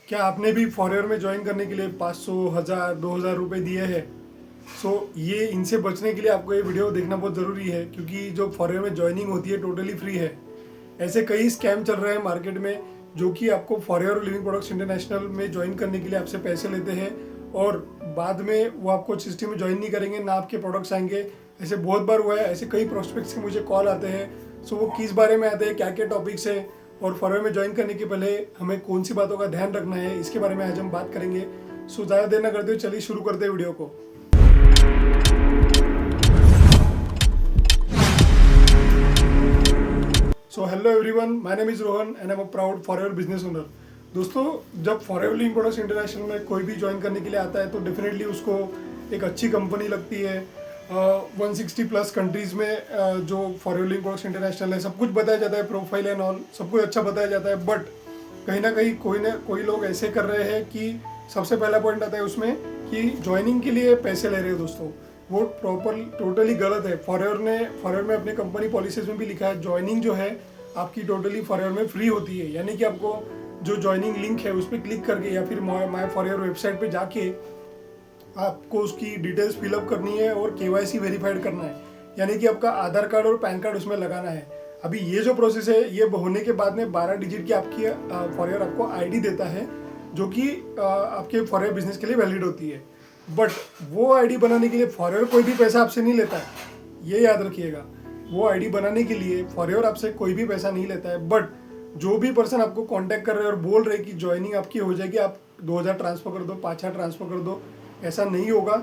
क्या आपने भी फॉरएवर में ज्वाइन करने के लिए 500, 1000, 2000 रुपये दिए हैं? ये इनसे बचने के लिए आपको ये वीडियो देखना बहुत ज़रूरी है, क्योंकि जो फॉरएवर में ज्वाइनिंग होती है टोटली फ्री है। ऐसे कई स्कैम चल रहे हैं मार्केट में, जो कि आपको फॉरएवर लिविंग प्रोडक्ट्स इंटरनेशनल में ज्वाइन करने के लिए आपसे पैसे लेते हैं और बाद में वो आपको सिस्टम में ज्वाइन नहीं करेंगे, ना आपके प्रोडक्ट्स आएंगे। ऐसे बहुत बार हुआ है, ऐसे कई प्रोस्पेक्ट्स के मुझे कॉल आते हैं। वो किस बारे में आते हैं, क्या क्या टॉपिक्स है, और फॉरएवर में ज्वाइन करने के पहले हमें कौन सी बातों का ध्यान रखना है, इसके बारे में आज हम बात करेंगे। ज़्यादा देर ना करते हुए चलिए शुरू करते हैं वीडियो को। Hello everyone, my name is Rohan and I am a proud forever business owner. दोस्तों, जब फॉरएवर लिविंग प्रोडक्ट्स इंटरनेशनल में कोई भी ज्वाइन करने के लिए आता है तो डेफिनेटली उसको एक अच्छी कंपनी लगती है। 160 प्लस कंट्रीज़ में जो फॉरएवर लिविंग प्रोडक्ट्स इंटरनेशनल है, सब कुछ बताया जाता है, प्रोफाइल एंड ऑल सब कुछ अच्छा बताया जाता है। बट कहीं ना कहीं कोई लोग ऐसे कर रहे हैं कि सबसे पहला पॉइंट आता है उसमें कि ज्वाइनिंग के लिए पैसे ले रहे हो। दोस्तों, वो प्रॉपर टोटली गलत है। फॉरएवर में अपने कंपनी पॉलिसीज में भी लिखा है ज्वाइनिंग जो है आपकी टोटली फॉरएवर में फ्री होती है। यानी कि आपको जो ज्वाइनिंग लिंक है उस पर क्लिक करके या फिर माय फॉरएवर वेबसाइट पे जाके आपको उसकी डिटेल्स फिलअप करनी है और केवाईसी वेरीफाइड करना है। यानी कि आपका आधार कार्ड और पैन कार्ड उसमें लगाना है। अभी ये जो प्रोसेस है, ये होने के बाद में 12 डिजिट की आपकी फॉरएवर आपको आईडी देता है, जो कि आपके फॉरएवर बिजनेस के लिए वैलिड होती है। बट वो आईडी बनाने के लिए फॉरएवर कोई भी पैसा आपसे नहीं लेता है, ये याद रखिएगा। वो आईडी बनाने के लिए फॉरएवर आपसे कोई भी पैसा नहीं लेता है। बट जो भी पर्सन आपको कांटेक्ट कर रहे हैं और बोल रहे हैं कि ज्वाइनिंग आपकी हो जाएगी, आप 2000 ट्रांसफर कर दो, 5000 ट्रांसफर कर दो, ऐसा नहीं होगा।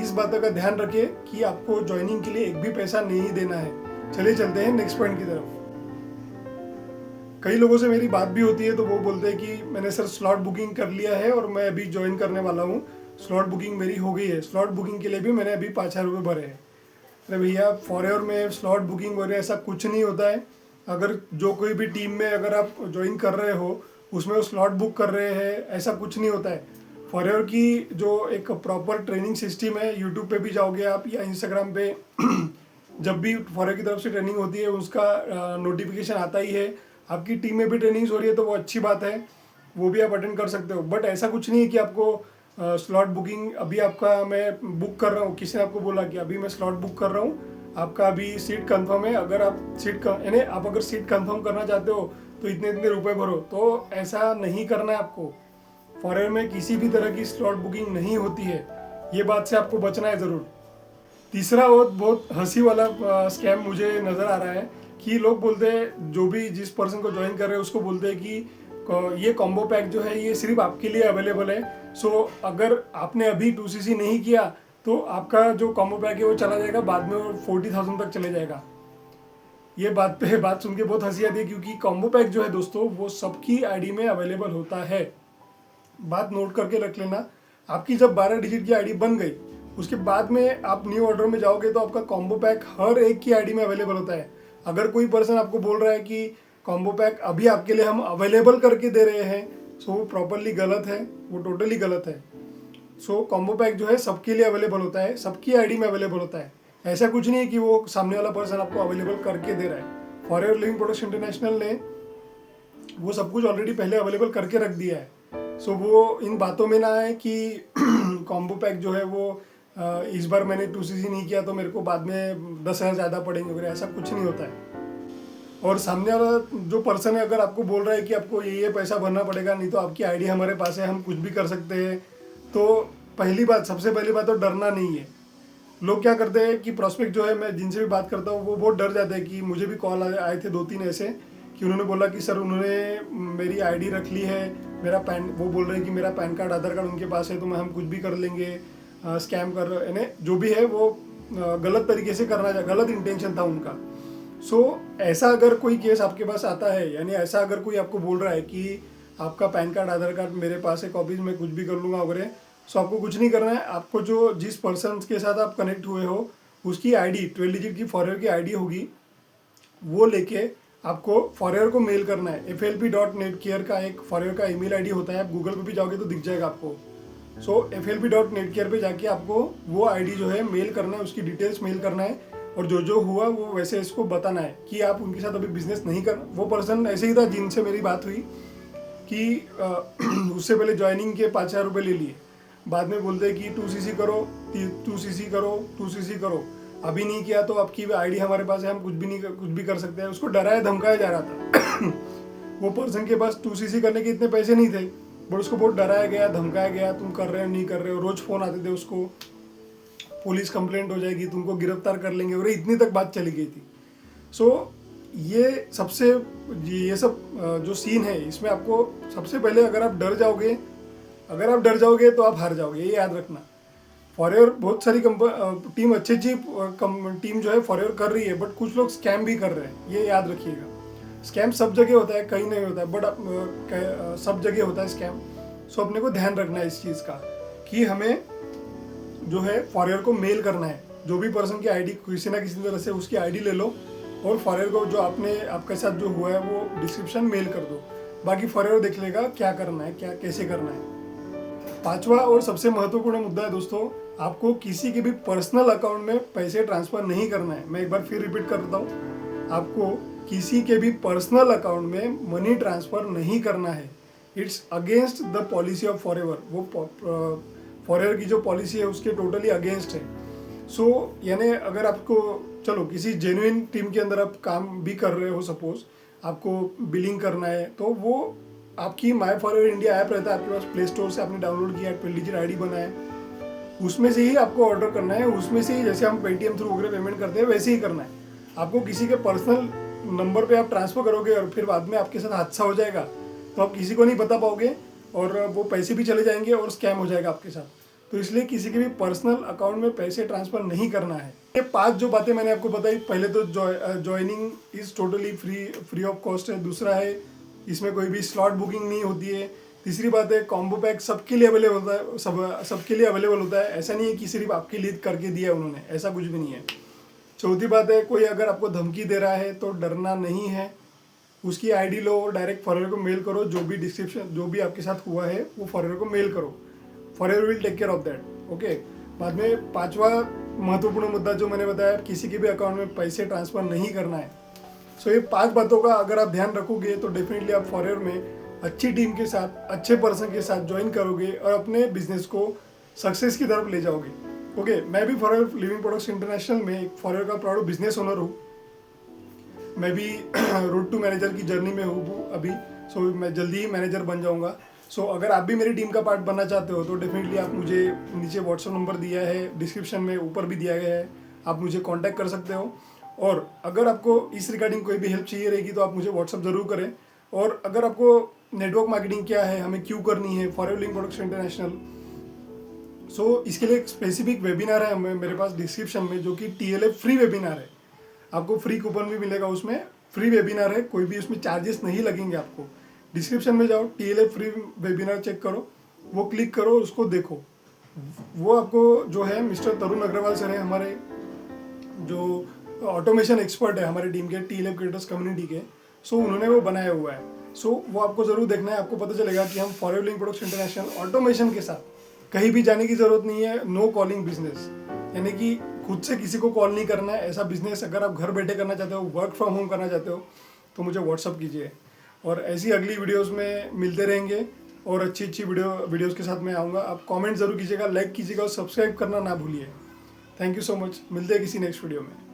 इस बात का ध्यान रखिए कि आपको ज्वाइनिंग के लिए एक भी पैसा नहीं देना है। चलिए चलते हैं नेक्स्ट पॉइंट की तरफ। कई लोगों से मेरी बात भी होती है तो वो बोलते हैं कि मैंने सर स्लॉट बुकिंग कर लिया है और मैं अभी ज्वाइन करने वाला हूँ, स्लॉट बुकिंग मेरी हो गई है। स्लॉट बुकिंग के लिए भी मैंने अभी 5000 रुपये भरे हैं। अरे भैया, फॉरएवर में स्लॉट बुकिंग वगैरह ऐसा कुछ नहीं होता है। अगर जो कोई भी टीम में अगर आप ज्वाइन कर रहे हो उसमें वो स्लॉट बुक कर रहे हैं, ऐसा कुछ नहीं होता है। फॉरएवर की जो एक प्रॉपर ट्रेनिंग सिस्टम है, यूट्यूब पे भी जाओगे आप या इंस्टाग्राम पे जब भी फॉरएवर की तरफ से ट्रेनिंग होती है उसका नोटिफिकेशन आता ही है। आपकी टीम में भी ट्रेनिंग्स हो रही है तो वो अच्छी बात है, वो भी आप अटेंड कर सकते हो। बट ऐसा कुछ नहीं है कि आपको स्लॉट बुकिंग अभी आपका मैं बुक कर रहा हूँ, किसी ने आपको बोला कि अभी मैं स्लॉट बुक कर रहा हूँ, आपका अभी सीट कंफर्म है, अगर आप आप अगर सीट कंफर्म करना चाहते हो तो इतने इतने रुपए भरो, तो ऐसा नहीं करना है आपको। फॉरएवर में किसी भी तरह की स्लॉट बुकिंग नहीं होती है, ये बात से आपको बचना है ज़रूर। तीसरा और बहुत हंसी वाला स्कैम मुझे नज़र आ रहा है कि लोग बोलते हैं, जो भी जिस पर्सन को ज्वाइन कर रहे हैं उसको बोलते हैं कि ये कॉम्बो पैक जो है ये सिर्फ आपके लिए अवेलेबल है। अगर आपने अभी 2cc नहीं किया तो आपका जो कॉम्बो पैक है वो चला जाएगा, बाद में वो 40,000 तक चले जाएगा। ये बात सुन के बहुत हंसी आती है, क्योंकि कॉम्बो पैक जो है दोस्तों वो सबकी आईडी में अवेलेबल होता है। बात नोट करके रख लेना। आपकी जब 12 डिजिट की आईडी बन गई उसके बाद में आप न्यू ऑर्डर में जाओगे तो आपका कॉम्बो पैक हर एक की आईडी में अवेलेबल होता है। अगर कोई पर्सन आपको बोल रहा है कि कॉम्बो पैक अभी आपके लिए हम अवेलेबल करके दे रहे हैं, वो प्रॉपरली गलत है, वो टोटली गलत है। कॉम्बो पैक जो है सबके लिए अवेलेबल होता है, सबकी आईडी में अवेलेबल होता है। ऐसा कुछ नहीं है कि वो सामने वाला पर्सन आपको अवेलेबल करके दे रहा है। फॉरएवर लिविंग प्रोडक्ट्स इंटरनेशनल ने वो सब कुछ ऑलरेडी पहले अवेलेबल करके रख दिया है। वो इन बातों में ना आए कि कॉम्बो पैक जो है वो इस बार मैंने 2cc नहीं किया तो मेरे को बाद में 10,000 ज़्यादा पड़ेंगे वगैरह, ऐसा कुछ नहीं होता है। और सामने वाला जो पर्सन है अगर आपको बोल रहा है कि आपको ये पैसा भरना पड़ेगा, नहीं तो आपकी आईडी हमारे पास है, हम कुछ भी कर सकते हैं, तो सबसे पहली बात तो डरना नहीं है। लोग क्या करते हैं कि प्रॉस्पेक्ट जो है, मैं जिनसे भी बात करता हूँ वो बहुत डर जाते हैं। कि मुझे भी कॉल आए थे 2-3 ऐसे कि उन्होंने बोला कि सर उन्होंने मेरी आईडी रख ली है, वो बोल रहे हैं कि मेरा पैन कार्ड आधार कार्ड उनके पास है तो हम कुछ भी कर लेंगे, स्कैम कर रहे हैं, जो भी है वो गलत तरीके से करना चाहिए, गलत इंटेंशन था उनका। ऐसा अगर कोई केस आपके पास आता है, यानी ऐसा अगर कोई आपको बोल रहा है कि आपका पैन कार्ड आधार कार्ड मेरे पास है कॉपीज, में कुछ भी कर लूँगा वगैरह, आपको कुछ नहीं करना है। आपको जिस पर्सन के साथ आप कनेक्ट हुए हो उसकी आईडी 12 डिजिट की फॉरएवर की आईडी होगी, वो लेके आपको फॉरएवर को मेल करना है। flp.netcare का एक फॉरएवर का ईमेल आईडी होता है, आप गूगल पे भी जाओगे तो दिख जाएगा आपको। flp.netcare पे जाके आपको वो आईडी जो है मेल करना है, उसकी डिटेल्स मेल करना है, और जो हुआ वो वैसे इसको बताना है कि आप उनके साथ अभी बिजनेस नहीं कर। वो पर्सन ऐसे ही था जिनसे मेरी बात हुई कि उससे पहले ज्वाइनिंग के 5,000 रुपये ले लिए, बाद में बोलते हैं कि 2cc करो, 2cc करो, 2cc करो, अभी नहीं किया तो आपकी आईडी हमारे पास है, हम कुछ भी कर सकते हैं। उसको डराया धमकाया जा रहा था। वो पर्सन के पास 2cc करने के इतने पैसे नहीं थे, बट उसको बहुत डराया गया, धमकाया गया, तुम कर रहे हो नहीं कर रहे हो। रोज फोन आते थे उसको, पुलिस कंप्लेंट हो जाएगी, तुमको गिरफ्तार कर लेंगे, और इतनी तक बात चली गई थी। सो ये सब जो सीन है, इसमें आपको सबसे पहले अगर आप डर जाओगे तो आप हार जाओगे, ये याद रखना। फॉरएवर बहुत सारी टीम अच्छी टीम जो है फॉरएवर कर रही है, बट कुछ लोग स्कैम भी कर रहे हैं, ये याद रखिएगा। स्कैम सब जगह होता है, कहीं नहीं होता है, बट सब जगह होता है स्कैम। सो अपने को ध्यान रखना है इस चीज़ का कि हमें जो है फॉरएवर को मेल करना है। जो भी पर्सन की आईडी किसी ना किसी तरह से उसकी आईडी ले लो और फॉरएवर को जो आपके साथ जो हुआ है वो डिस्क्रिप्शन मेल कर दो। बाकी फॉरएवर देख लेगा क्या करना है, क्या कैसे करना है। 5वां और सबसे महत्वपूर्ण मुद्दा है दोस्तों, आपको किसी के भी पर्सनल अकाउंट में पैसे ट्रांसफर नहीं करना है। मैं एक बार फिर रिपीट करता हूँ, आपको किसी के भी पर्सनल अकाउंट में मनी ट्रांसफर नहीं करना है। It's against the policy of forever. वो फॉरएवर की जो पॉलिसी है उसके टोटली अगेंस्ट है। सो यानी अगर आपको चलो किसी जेन्युइन टीम के अंदर आप काम भी कर रहे हो, सपोज आपको बिलिंग करना है, तो वो आपकी माई फॉरएवर इंडिया ऐप रहता है आपके पास, प्ले स्टोर से आपने डाउनलोड किया, 12 डिजिट आईडी बनाया, उसमें से ही आपको ऑर्डर करना है। उसमें से ही जैसे हम पेटीएम थ्रू वगैरह पेमेंट करते हैं वैसे ही करना है। आपको किसी के पर्सनल नंबर पे आप ट्रांसफर करोगे और फिर बाद में आपके साथ हादसा हो जाएगा तो आप किसी को नहीं बता पाओगे और वो पैसे भी चले जाएंगे और स्कैम हो जाएगा आपके साथ। तो इसलिए किसी के भी पर्सनल अकाउंट में पैसे ट्रांसफर नहीं करना है। ये 5 जो बातें मैंने आपको बताई, पहले तो joining is totally free of cost है। दूसरा है इसमें कोई भी स्लॉट बुकिंग नहीं होती है। तीसरी बात है कॉम्बो पैक सबके लिए अवेलेबल होता है, सबके लिए अवेलेबल होता है। ऐसा नहीं है कि सिर्फ आपके लिए करके दिया उन्होंने, ऐसा कुछ भी नहीं है। चौथी बात है कोई अगर आपको धमकी दे रहा है तो डरना नहीं है, उसकी आईडी लो और डायरेक्ट फॉरएवर को मेल करो। जो भी डिस्क्रिप्शन जो भी आपके साथ हुआ है वो फॉरएवर को मेल करो, forever will take care of that. Okay, बाद में 5वां महत्वपूर्ण मुद्दा जो मैंने बताया, किसी के भी अकाउंट में पैसे ट्रांसफर नहीं करना है। सो ये 5 बातों का अगर आप ध्यान रखोगे तो डेफिनेटली आप फॉरएवर में अच्छी टीम के साथ, अच्छे पर्सन के साथ ज्वाइन करोगे और अपने बिजनेस को सक्सेस की तरफ ले जाओगे। ओके, मैं भी फॉरएवर लिविंग प्रोडक्ट्स इंटरनेशनल में एक फॉरएवर का प्राउड बिजनेस ओनर हूँ। मैं भी रोड टू मैनेजर की जर्नी में हूँ अभी। सो मैं जल्दी ही मैनेजर बन जाऊँगा। सो अगर आप भी मेरी टीम का पार्ट बनना चाहते हो तो डेफिनेटली आप मुझे नीचे व्हाट्सएप नंबर दिया है, डिस्क्रिप्शन में ऊपर भी दिया गया है, आप मुझे कांटेक्ट कर सकते हो। और अगर आपको इस रिगार्डिंग कोई भी हेल्प चाहिए रहेगी तो आप मुझे व्हाट्सएप ज़रूर करें। और अगर आपको नेटवर्क मार्केटिंग क्या है, हमें क्यों करनी है फॉरएवर लिविंग प्रोडक्ट्स इंटरनेशनल, सो इसके लिए एक स्पेसिफिक वेबिनार है मेरे पास डिस्क्रिप्शन में, जो कि TLF फ्री वेबिनार है। आपको फ्री कूपन भी मिलेगा, उसमें फ्री वेबिनार है, कोई भी उसमें चार्जेस नहीं लगेंगे आपको। डिस्क्रिप्शन में जाओ, TLF फ्री वेबिनार चेक करो, वो क्लिक करो, उसको देखो। वो आपको जो है मिस्टर तरुण अग्रवाल सर है, हमारे जो ऑटोमेशन एक्सपर्ट है हमारे टीम के, TLF क्रिएटर्स कम्युनिटी के। सो उन्होंने वो बनाया हुआ है। सो वो आपको ज़रूर देखना है, आपको पता चलेगा कि हम forever living products international automation के साथ कहीं भी जाने की ज़रूरत नहीं है। नो कॉलिंग बिजनेस, यानी कि खुद से किसी को कॉल नहीं करना है। ऐसा बिजनेस अगर आप घर बैठे करना चाहते हो, वर्क फ्रॉम होम करना चाहते हो, तो मुझे व्हाट्सअप कीजिए। और ऐसी अगली वीडियोस में मिलते रहेंगे और अच्छी वीडियोस के साथ मैं आऊँगा। आप कमेंट ज़रूर कीजिएगा, लाइक कीजिएगा और सब्सक्राइब करना ना भूलिए। थैंक यू सो मच, मिलते हैं किसी नेक्स्ट वीडियो में।